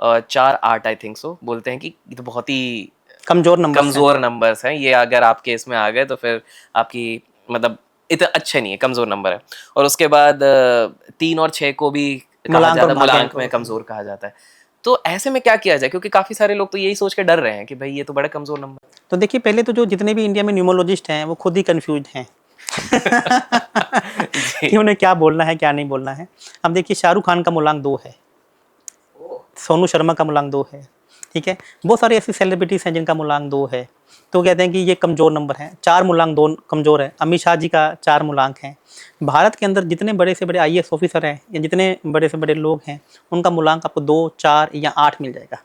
4 8 I think so, बोलते हैं कि ये तो बहुत ही कमजोर नंबर्स हैं, ये अगर आपके इसमें आ गए तो फिर आपकी मतलब इतना अच्छे नहीं है, कमजोर नंबर है। और उसके बाद 3 और 6 को भी कहा मूलांक जाता और है, मूलांक माध्यांक में कमजोर कहा जाता है। तो ऐसे में क्या किया जाए, क्योंकि काफी सारे लोग तो यही सोच के डर रहे हैं कि भाई ये तो बड़े कमजोर नंबर तो देखिए, पहले तो जो जितने भी इंडिया में न्यूमोलॉजिस्ट हैं वो खुद ही कंफ्यूज हैं जी। कि उन्हें क्या बोलना है क्या नहीं बोलना है। अब देखिए, शाहरुख खान का मूलांक 2 है, सोनू शर्मा का मूलांक 2 है, ठीक है। बहुत सारे ऐसे सेलिब्रिटीज़ हैं जिनका मूलांक 2 है, तो कहते हैं कि ये कमज़ोर नंबर है। 4 मूलांक 2 कमज़ोर है। अमित शाह जी का 4 मूलांक हैं। भारत के अंदर जितने बड़े से बड़े आईएएस ऑफिसर हैं या जितने बड़े से बड़े लोग हैं, उनका मूलांक आपको 2, 4 या 8 मिल जाएगा,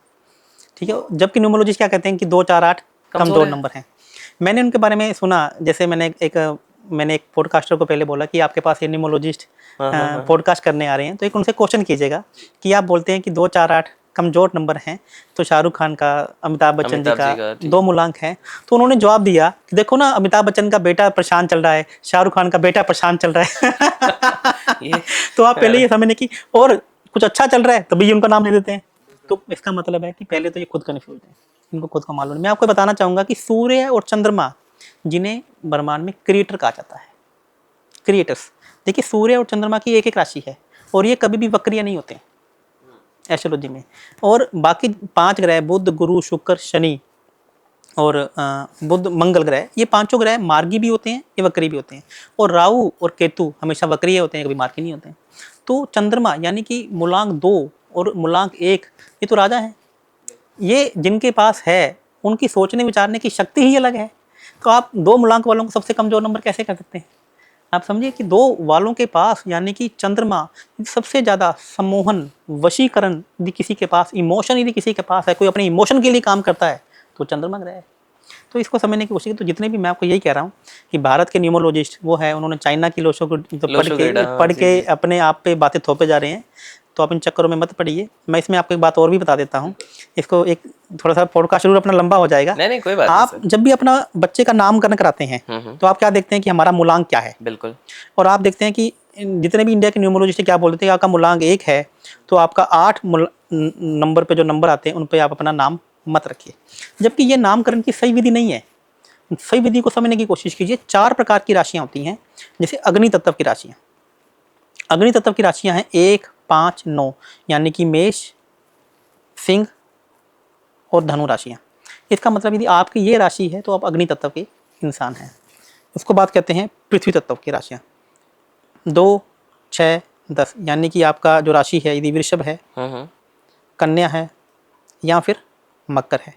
ठीक है। जबकि न्यूमोलॉजिस्ट क्या कहते हैं कि 2, 4, 8 कमज़ोर नंबर हैं। मैंने उनके बारे में सुना, जैसे मैंने एक पॉडकास्टर को पहले बोला कि आपके पास ये न्यूमोलॉजिस्ट पॉडकास्ट करने आ रहे हैं, तो एक उनसे क्वेश्चन कीजिएगा कि आप बोलते हैं कि 2, 4, 8 कमज़ोर नंबर हैं, तो शाहरुख खान का, अमिताभ बच्चन जी का 2 मूलांक हैं। तो उन्होंने जवाब दिया कि देखो ना, अमिताभ बच्चन का बेटा प्रशांत चल रहा है, शाहरुख खान का बेटा प्रशांत चल रहा है तो आप पहले ये समझने की, और कुछ अच्छा चल रहा है तभी उनका नाम ले देते हैं। तो इसका मतलब है कि पहले तो ये खुद कन्फ्यूज है, इनको खुद को मालूम नहीं। मैं आपको बताना चाहूँगा कि सूर्य और चंद्रमा, जिन्हें ब्रह्मांड में क्रिएटर कहा जाता है, क्रिएटर्स, देखिए सूर्य और चंद्रमा की एक एक राशि है और ये कभी भी वक्रिय नहीं होते एस्ट्रोलॉजी में। और बाकी 5 ग्रह, बुध, गुरु, शुक्र, शनि और बुध, मंगल ग्रह, ये पांचों ग्रह मार्गी भी होते हैं, ये वक्री भी होते हैं। और राहु और केतु हमेशा वक्रीय होते हैं, कभी मार्गी नहीं होते हैं। तो चंद्रमा यानी कि मूलांक 2 और मूलांक 1, ये तो राजा है। ये जिनके पास है उनकी सोचने विचारने की शक्ति ही अलग है। तो आप 2 मूलांक वालों को सबसे कमजोर नंबर कैसे कर सकते हैं? आप समझिए कि 2 वालों के पास, यानी कि चंद्रमा सबसे ज़्यादा सम्मोहन, वशीकरण यदि किसी के पास, इमोशन यदि किसी के पास है, कोई अपने इमोशन के लिए काम करता है, तो चंद्रमा ग्रह है। तो इसको समझने की कोशिश, तो जितने भी, मैं आपको यही कह रहा हूँ कि भारत के न्यूमोलॉजिस्ट वो है, उन्होंने चाइना की लोशों को तो पढ़ के अपने आप पे बातें थोपे जा रहे हैं। तो आप इन चक्करों में मत पड़िए। मैं इसमें आपको एक बात और भी बता देता हूँ, इसको एक थोड़ा सा पॉडकास्ट जरूर अपना लंबा हो जाएगा। नहीं कोई बात आप जब भी अपना बच्चे का नामकरण कराते हैं तो आप क्या देखते हैं कि हमारा मूलांक क्या है। बिल्कुल। और आप देखते हैं कि जितने भी इंडिया के न्यूमोलॉजिस्ट क्या बोलते हैं, आपका मूलांक 1 है तो आपका 8 नंबर पे जो नंबर आते हैं उन पे आप अपना नाम मत रखिए। जबकि ये नामकरण की सही विधि नहीं है। सही विधि को समझने की कोशिश कीजिए। 4 प्रकार की राशियां होती हैं, जैसे अग्नि तत्व की राशियां। अग्नि तत्व की राशियां हैं 1, 5, 9, यानी कि मेष, सिंह और धनु राशियां। इसका मतलब यदि आपकी ये राशि है तो आप अग्नि तत्व के इंसान हैं। उसको बात कहते हैं पृथ्वी तत्व की राशियां। 2, 6, 10, यानी कि आपका जो राशि है यदि वृषभ है, कन्या है या फिर मकर है।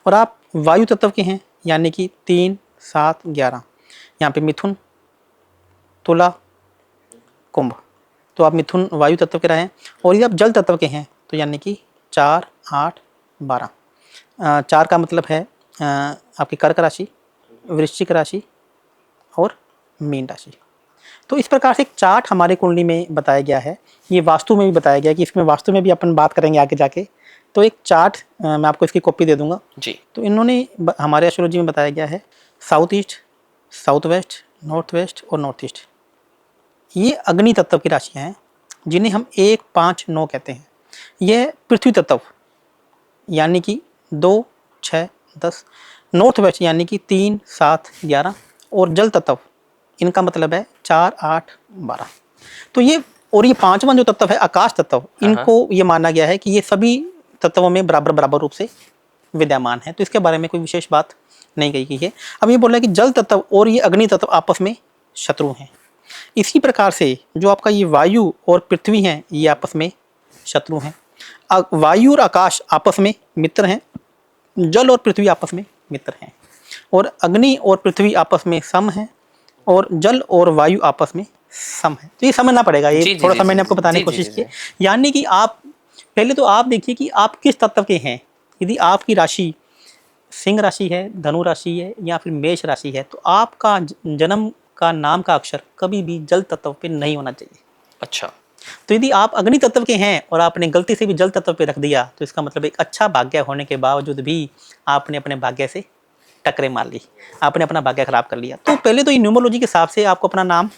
और आप वायु तत्व के हैं, यानी कि 3, 7, 11, यहाँ पे मिथुन, तुला, कुंभ। तो आप मिथुन वायु तत्व के रहें। और यदि आप जल तत्व के हैं तो यानी कि 4, 8, 12। 4 का मतलब है आपकी कर्क राशि, वृश्चिक राशि और मीन राशि। तो इस प्रकार से एक चार्ट हमारे कुंडली में बताया गया है। ये वास्तु में भी बताया गया है कि इसमें वास्तु में भी अपन बात करेंगे आगे जाके। तो एक चार्ट मैं आपको इसकी कॉपी दे दूंगा जी। तो इन्होंने हमारे एस्ट्रोलॉजी में बताया गया है south east, south west, north west और नॉर्थ ईस्ट। ये अग्नि तत्व की राशियाँ हैं जिन्हें हम 1, 5, 9 कहते हैं। यह पृथ्वी तत्व यानी कि 2, 6, 10, नॉर्थ वेस्ट यानी कि 3, 7, 11 और जल तत्व, इनका मतलब है 4, 8, 12। तो ये, और ये 5वां जो तत्व है आकाश तत्व, इनको ये माना गया है कि ये सभी तत्वों में बराबर बराबर रूप से विद्यमान है। तो इसके बारे में कोई विशेष बात नहीं कही गई है। अब ये बोल रहा है कि जल तत्व और ये अग्नि तत्व आपस में शत्रु हैं। इसी प्रकार से जो आपका ये वायु और पृथ्वी हैं, ये आपस में शत्रु हैं। वायु और आकाश आपस में मित्र हैं, जल और पृथ्वी आपस में मित्र हैं, और अग्नि और पृथ्वी आपस में सम हैं, और जल और वायु आपस में सम है। तो ये समझना पड़ेगा, ये थोड़ा सा मैंने आपको बताने की कोशिश की। यानी कि आप पहले तो आप देखिए कि आप किस तत्व के हैं। यदि आपकी राशि सिंह राशि है, धनु राशि है या फिर मेष राशि है, तो आपका जन्म का नाम का अक्षर कभी भी जल तत्व पे नहीं होना चाहिए। अच्छा। तो यदि आप अग्नि तत्व के हैं और आपने गलती से भी जल तत्व पे रख दिया तो इसका मतलब एक अच्छा भाग्य होने के बावजूद भी आपने अपने भाग्य से टकरे मार ली, आपने अपना भाग्य खराब कर लिया। तो पहले तो न्यूमरोलॉजी के हिसाब से आपको अपना नाम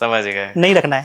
समझ गए नहीं रखना है।